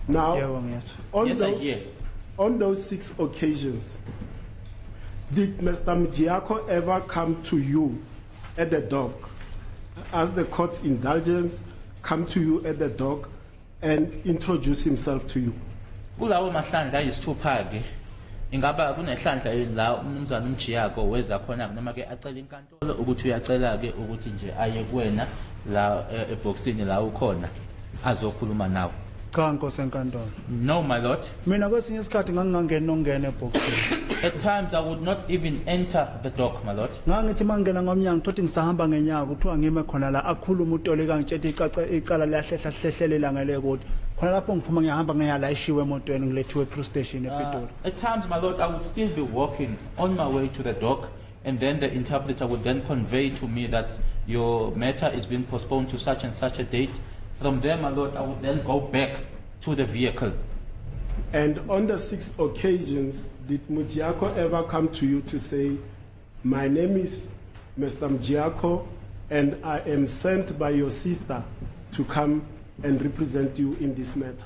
Now, Yebo, ngiyezwa. on Yes, I those, hear. on those 6 occasions, did Mr. Mjiako ever come to you at the dock, as the court's indulgence, come to you at the dock and introduce himself to you? Kulawo mahlandla ayisithupha ke ingaba kunehlandla la umnumzana uMjiyako weza khona noma ke acela inkantolo ukuthi uyacela ke ukuthi nje aye kuwena la eboxini la ukhona azokhuluma nawe? Cha Nkosi enkantolo. No, my lord. Mina kwesinye isikhathi ngangingena nongena eboxini. At times I would not even enter the dock, my lord. Ngangithi mangena ngomnyango thothi ngisahamba ngenyaka kuthiwa ngime khona la akhuluma uToleka ngitshela icala liyahlehla hlehlelela ngale kodwa. Khona lapho ngiphuma ngiyahamba ngiyala ishiwe emotweni ngilethiwe police station ePitori. At times, my lord, I would still be walking on my way to the dock, and then the interpreter would then convey to me that your matter is being postponed to such and such a date. From there, my lord, I would then go back to the vehicle. And on the 6 occasions, did Mjiako ever come to you to say, my name is Mr. Mjiako, and I am sent by your sister to come and represent you in this matter?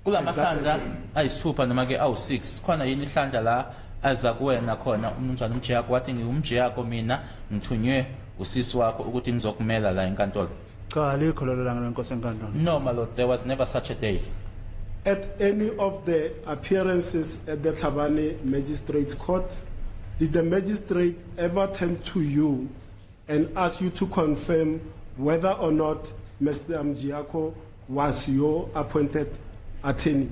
Kula Is that mahlandla okay? ayisithupha noma ke awu6 khona yini ihlandla la aza kuwena khona umnumzana uMjiyako wathi ngiwuMjiyako mina ngithunywe usisi wakho ukuthi ngizokumela la enkantolo? Cha alikho lelo langa lenkosi enkantolo. No, my lord, there was never such a day. At any of the appearances at the Thabane Magistrates Court, did the magistrate ever turn to you and ask you to confirm whether or not Mr. Mjiako was your appointed attorney?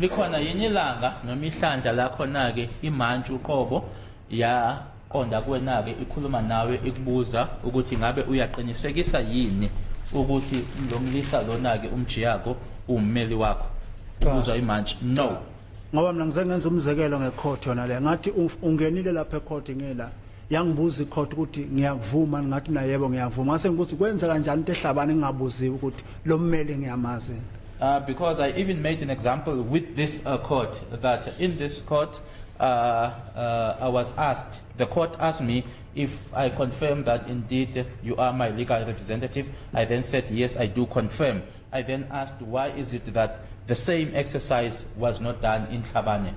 Likhona yini ilanga noma ihlandla la khona ke imantshi uqobo yaqonda kuwena ke ikhuluma nawe ikubuza ukuthi ngabe uyaqinisekisa yini ukuthi lo mlisa lona ke uMjiyako ummeli wakho? Ubuzwa imantshi no. Ngoba mina ngize ngenza umzekelo ngecourt yona le ngathi ungenile lapha ecourt ngela yangibuza icourt ukuthi ngiyakuvuma ngathi na yebo ngiyavuma ngase ngibuthi kwenza kanjani into ehlabani ngingabuziwe ukuthi lo mmeli ngiyamazi. Because I even made an example with this court that in this court I was asked, the court asked me if I confirm that indeed you are my legal representative. I then said yes, I do confirm. I then asked why is it that the same exercise was not done in Thabane?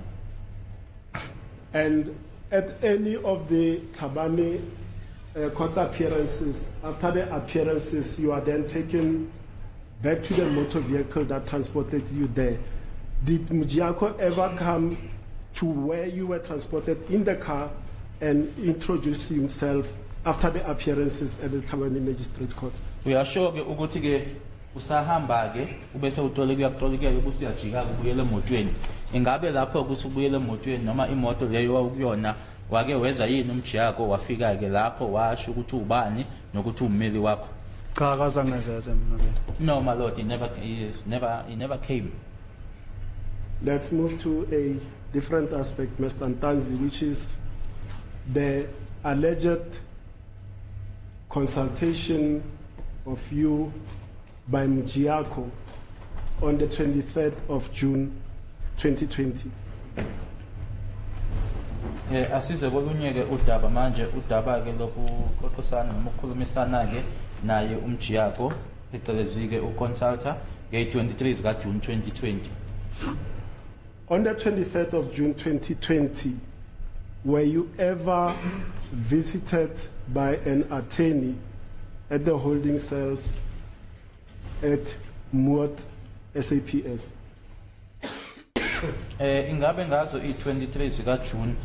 And at any of the Thabane court appearances, after the appearances, you are then taken back to the motor vehicle that transported you there. Did Mjiako ever come to where you were transported in the car and introduce himself after the appearances at the Thabane Magistrates Court? We are sure ukuthi ke usahamba ke ubese uyakutolekela ukuthi uyajika ukubuyela emotweni. Ingabe lapho kusubuyela emotweni noma imoto leyo wakuyona wake weza yini uMjiyako wafika ke lapho washo ukuthi ubani nokuthi ummeli wakho? Cha akazangezeze mina ke. No, my lord, he never came. Let's move to a different aspect, Mr. Ntanzi, which is the alleged consultation of you by Mjiako on the 23rd of June 2020. Asize kolunye ke udaba manje udaba ke lokuxoxisana noma ukukhulumisana ke naye uMjiyako phecelezi ke uconsultor nge-23 zika June 2020. On the 23rd of June 2020, were you ever visited by an attorney at the holding cells at Muat SAPS? Ingabe ngazo i-23 zika June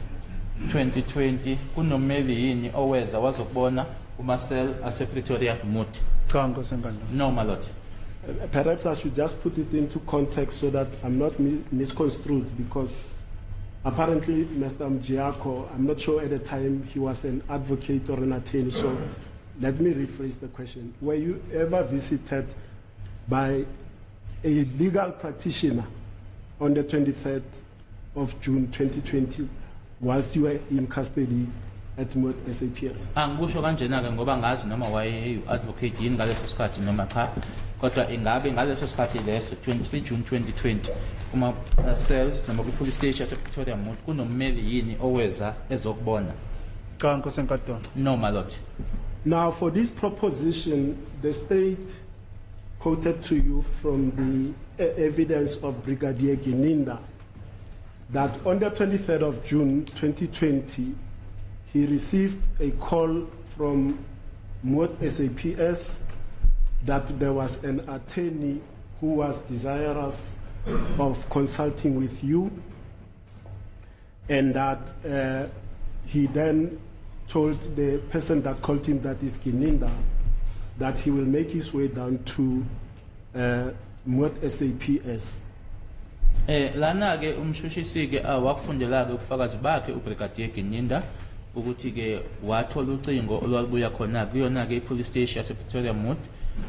2020 kunomeli yini oweza wazokubona uMarcel asePretoria Muti? Cha Nkosi enkantolo. No, my lord. Perhaps I should just put it into context so that I'm not misconstrued, because apparently Mr. Mjiako, I'm not sure at the time he was an advocate or an attorney, so let me rephrase the question. Were you ever visited by a legal practitioner on the 23rd of June 2020 whilst you were in custody at Muat SAPS? Angisho kanjena ke ngoba ngazi noma waye advocate yini ngaleso sikhathi noma cha, kodwa ingabe ngaleso sikhathi leso 23 June 2020 kuma cells noma ku police station yasePretoria Muti kunomeli yini oweza ezokubona? Cha Nkosi enkantolo. No, my lord. Now, for this proposition, the state quoted to you from the evidence of Brigadier Gininda that on the 23rd of June 2020, he received a call from Moot SAPS that there was an attorney who was desirous of consulting with you, and that he then told the person that called him, that is Gininda, that he will make his way down to Moot SAPS. Lana ke umshushisi ke awakufundela ke ubufakazi bakhe uBrigadier Gininda ukuthi ke wathola ucingo olwalubuya khona kuyona ke ipolice station yase Pretoria Moot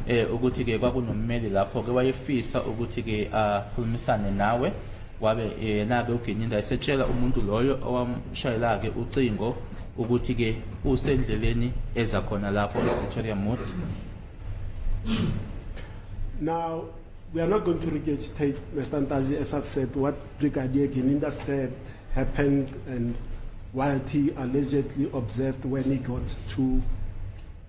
ukuthi ke kwakunommeli lapho ke wayefisa ukuthi ke akhulumisane nawe, wabe yena ke uGininda esetshela umuntu loyo owamshayela ke ucingo ukuthi ke usendleleni eza khona lapho ePretoria Moot. Now, we are not going to regurgitate, Mr. Ntazi, as I've said, what Brigadier Gininda said happened and what he allegedly observed when he got to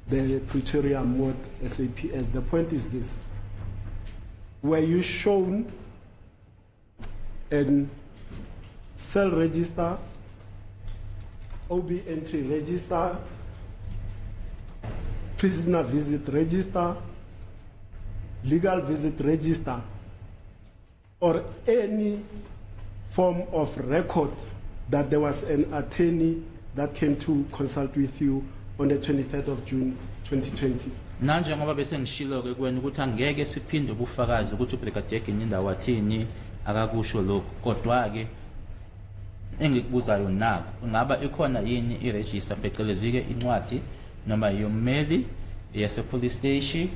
the Pretoria Moot SAPS. The point is this: were you shown a cell register, OB entry register, prisoner visit register, legal visit register, or any form of record that there was an attorney that came to consult with you on the 23rd of June 2020? Nanje ngoba bese ngishilo ke kwena ukuthi angeke siphinde ubufakazi ukuthi uBrigadier Gininda wathini akakusho lokho, kodwa ke engikubuzayo nako ngaba ikhona yini iregister phecelezi ke incwadi noma yommeli yase police station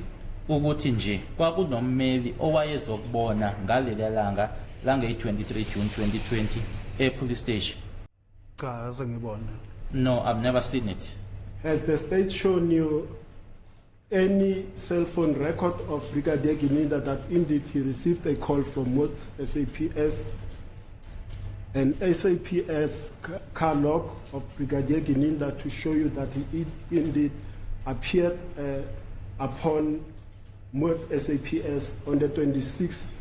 ukuthi nje kwakunommeli owayezokubona ngaleli langa lange 23 June 2020 police station? Cha, azengibona. No, I've never seen it. Has the state shown you any cell phone record of Brigadier Gininda that indeed he received a call from Moot SAPS, an SAPS car log of Brigadier Gininda to show you that he indeed appeared upon Moot SAPS on the 23rd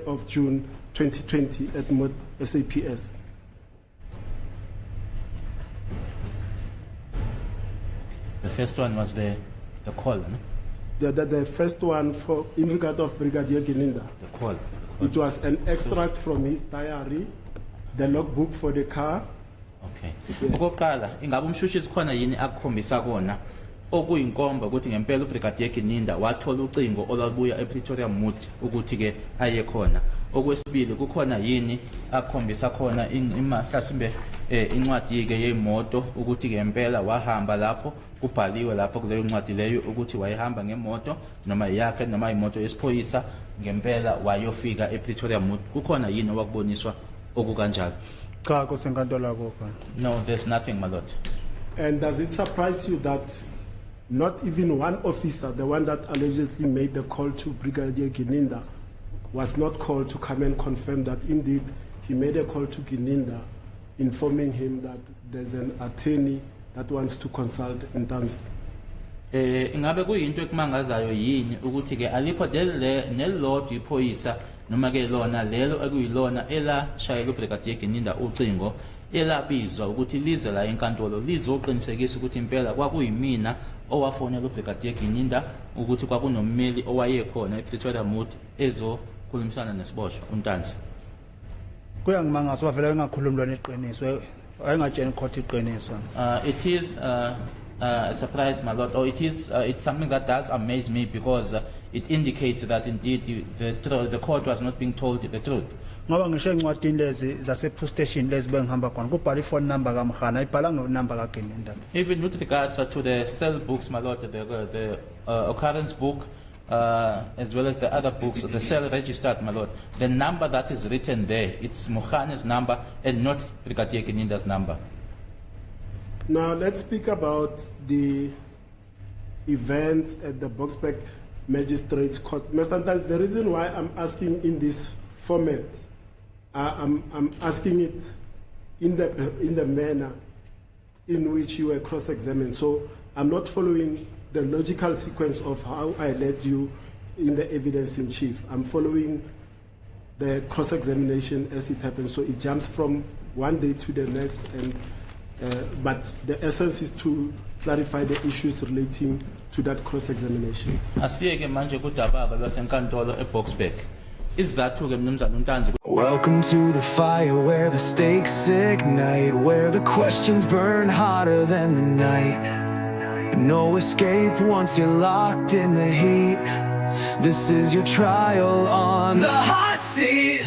of June 2020 at Moot SAPS? The first one was the call, no? The first one for in regard of Brigadier Gininda. The call. It was an extract from his diary, the logbook for the car. Okay. Okokuqala ingabe umshushisi khona yini akukhombisa kona okuyinkomba ukuthi ngempela uBrigadier Gininda wathola ucingo olabuya ePretoria Moot ukuthi ke aye khona? Okwesibili kukhona yini akukhombisa khona mhlasimbe incwadi ke yemoto ukuthi ngempela wahamba lapho kubhaliwe lapho kuleyo ncwadi leyo ukuthi wayehamba ngemoto noma yakhe noma imoto yesiphoyisa ngempela wayofika ePretoria Moot? Kukhona yini owakuboniswa okukanjalo? Cha, kusenkantolo yakho. No, there's nothing, my lord. And does it surprise you that not even one officer, the one that allegedly made the call to Brigadier Gininda, was not called to come and confirm that indeed he made a call to Gininda, informing him that there's an attorney that wants to consult in Tanzania? Ingabe kuyinto ekumangazayo yini ukuthi ke alikho nelodwa iphoyisa noma ke lona lelo ekuyilona elashayela uBrigadier Gininda ucingo elabizwa ukuthi lize la enkantolo lizoqinisekisa ukuthi impela kwakuyimina owafonela uBrigadier Gininda ukuthi kwakunommeli owayekhona ePretoria Moot ezokhulumisana nesiboshwa uNtanzi? Kuyangimangaza wavela engakhulumi lona iqiniso, ayengatsheni court iqiniso. It is a surprise, my lord, or it's something that does amaze me because it indicates that indeed the court was not being told the truth. Ngoba ngisho encwadini lezi zase police station lezi bengihamba khona kubhala iphone number kaMkhana ayibhala ngonumber kaGininda. Even with regards to the cell books, my lord, the occurrence book as well as the other books, the cell registered, my lord, the number that is written there, it's Mokhane's number and not Brigadier Gininda's number. Now let's speak about the events at the Boksburg Magistrates Court. Mr. Ntanzi, the reason why I'm asking in this format, I'm asking it in the manner in which you were cross-examined. So I'm not following the logical sequence of how I led you in the evidence in chief. I'm following the cross-examination as it happens, so it jumps from one day to the next, and but the essence is to clarify the issues relating to that cross-examination. Asiyeke manje kudaba lwasenkantolo eBoksburg. Isizathu ke mnumzana uNtanzi. Welcome to the fire where the stakes ignite, where the questions burn hotter than the night. No escape once you're locked in the heat. This is your trial on the hot seat.